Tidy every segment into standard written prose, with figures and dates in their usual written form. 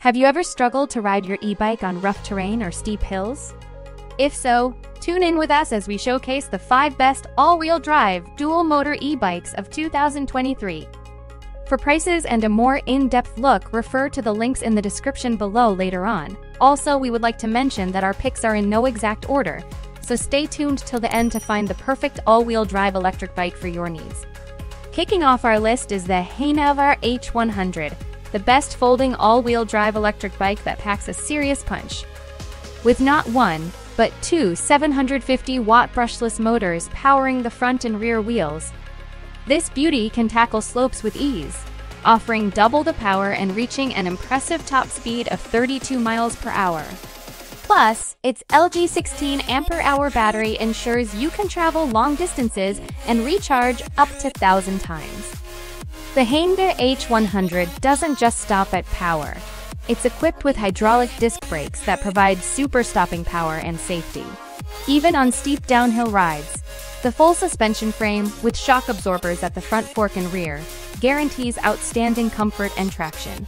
Have you ever struggled to ride your e-bike on rough terrain or steep hills? If so, tune in with us as we showcase the 5 best all-wheel drive dual motor e-bikes of 2023. For prices and a more in-depth look, refer to the links in the description below later on. Also, we would like to mention that our picks are in no exact order, so stay tuned till the end to find the perfect all-wheel drive electric bike for your needs. Kicking off our list is the Hanevear H100, the best folding all-wheel drive electric bike that packs a serious punch. With not one, but two 750-watt brushless motors powering the front and rear wheels, this beauty can tackle slopes with ease, offering double the power and reaching an impressive top speed of 32 miles per hour. Plus, its LG 16 ampere-hour battery ensures you can travel long distances and recharge up to 1,000 times. The Hanevear H100 doesn't just stop at power. It's equipped with hydraulic disc brakes that provide super stopping power and safety, even on steep downhill rides. The full suspension frame, with shock absorbers at the front fork and rear, guarantees outstanding comfort and traction,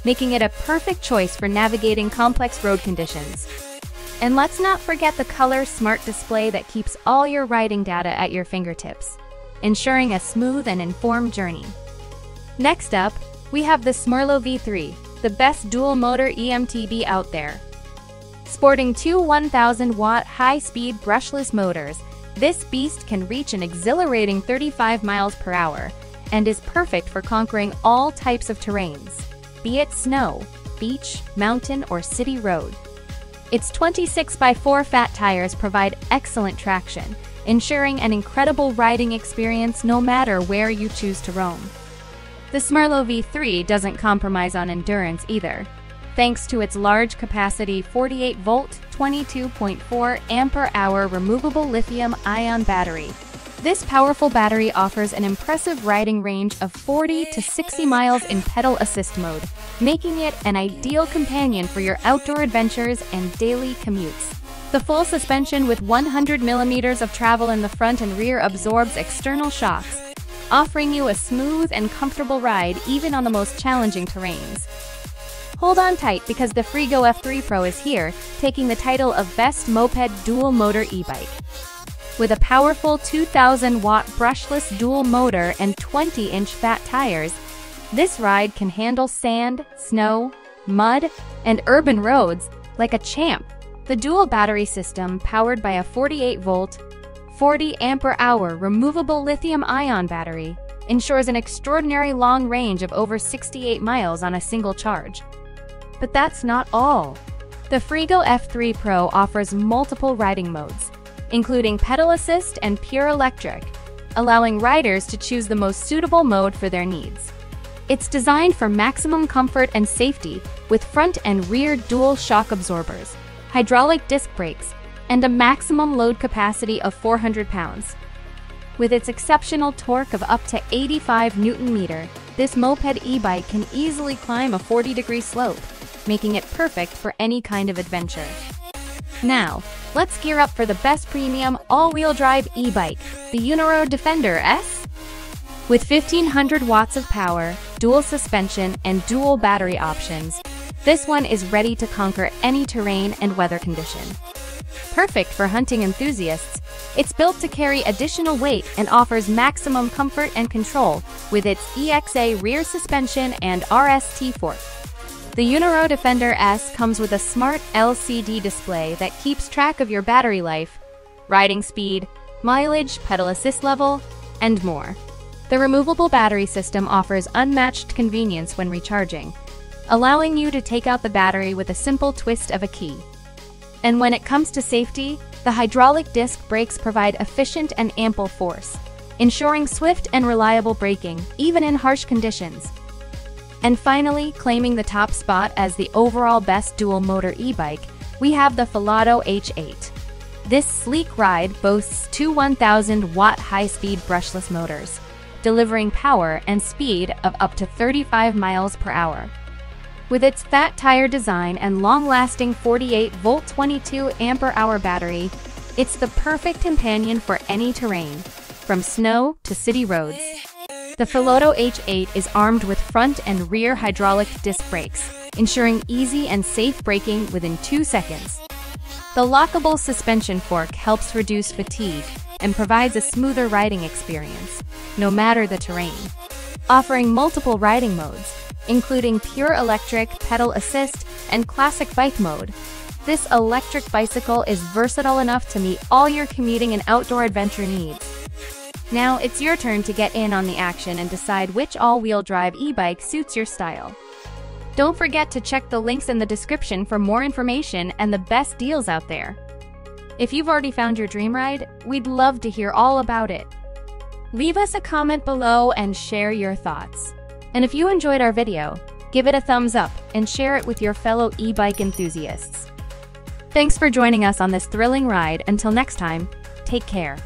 making it a perfect choice for navigating complex road conditions. And let's not forget the color smart display that keeps all your riding data at your fingertips, ensuring a smooth and informed journey. Next up, we have the Smrlo V3, the best dual motor EMTB out there. Sporting two 1,000-watt high-speed brushless motors, this beast can reach an exhilarating 35 miles per hour and is perfect for conquering all types of terrains, be it snow, beach, mountain, or city road. Its 26x4 fat tires provide excellent traction, ensuring an incredible riding experience no matter where you choose to roam. The Smrlo V3 doesn't compromise on endurance either, thanks to its large capacity 48-volt, 22.4 ampere-hour removable lithium-ion battery. This powerful battery offers an impressive riding range of 40 to 60 miles in pedal assist mode, making it an ideal companion for your outdoor adventures and daily commutes. The full suspension with 100 millimeters of travel in the front and rear absorbs external shocks, offering you a smooth and comfortable ride even on the most challenging terrains. Hold on tight because the Freego F3 Pro is here, taking the title of Best Moped Dual Motor E-Bike. With a powerful 2,000-watt brushless dual motor and 20-inch fat tires, this ride can handle sand, snow, mud, and urban roads like a champ. The dual battery system, powered by a 48-volt, 40 ampere-hour removable lithium-ion battery, ensures an extraordinary long range of over 68 miles on a single charge. But that's not all. The Freego F3 Pro offers multiple riding modes, including pedal assist and pure electric, allowing riders to choose the most suitable mode for their needs. It's designed for maximum comfort and safety with front and rear dual shock absorbers, hydraulic disc brakes, and a maximum load capacity of 400 pounds. With its exceptional torque of up to 85 Nm, this moped e-bike can easily climb a 40-degree slope, making it perfect for any kind of adventure. Now, let's gear up for the best premium all-wheel drive e-bike, the Eunorau Defender S. With 1,500 watts of power, dual suspension, and dual battery options, this one is ready to conquer any terrain and weather condition. Perfect for hunting enthusiasts, it's built to carry additional weight and offers maximum comfort and control with its EXA rear suspension and RST fork. The Eunorau Defender S comes with a smart LCD display that keeps track of your battery life, riding speed, mileage, pedal assist level, and more. The removable battery system offers unmatched convenience when recharging, allowing you to take out the battery with a simple twist of a key. And when it comes to safety, the hydraulic disc brakes provide efficient and ample force, ensuring swift and reliable braking, even in harsh conditions. And finally, claiming the top spot as the overall best dual motor e-bike, we have the Philodo H8. This sleek ride boasts two 1,000-watt high-speed brushless motors, delivering power and speed of up to 35 miles per hour. With its fat tire design and long-lasting 48-volt 22 ampere-hour battery, it's the perfect companion for any terrain, from snow to city roads. The Philodo H8 is armed with front and rear hydraulic disc brakes, ensuring easy and safe braking within 2 seconds. The lockable suspension fork helps reduce fatigue and provides a smoother riding experience, no matter the terrain. Offering multiple riding modes, including pure electric, pedal assist, and classic bike mode, this electric bicycle is versatile enough to meet all your commuting and outdoor adventure needs. Now it's your turn to get in on the action and decide which all-wheel drive e-bike suits your style. Don't forget to check the links in the description for more information and the best deals out there. If you've already found your dream ride, we'd love to hear all about it. Leave us a comment below and share your thoughts. And if you enjoyed our video, give it a thumbs up and share it with your fellow e-bike enthusiasts. Thanks for joining us on this thrilling ride. Until next time, take care.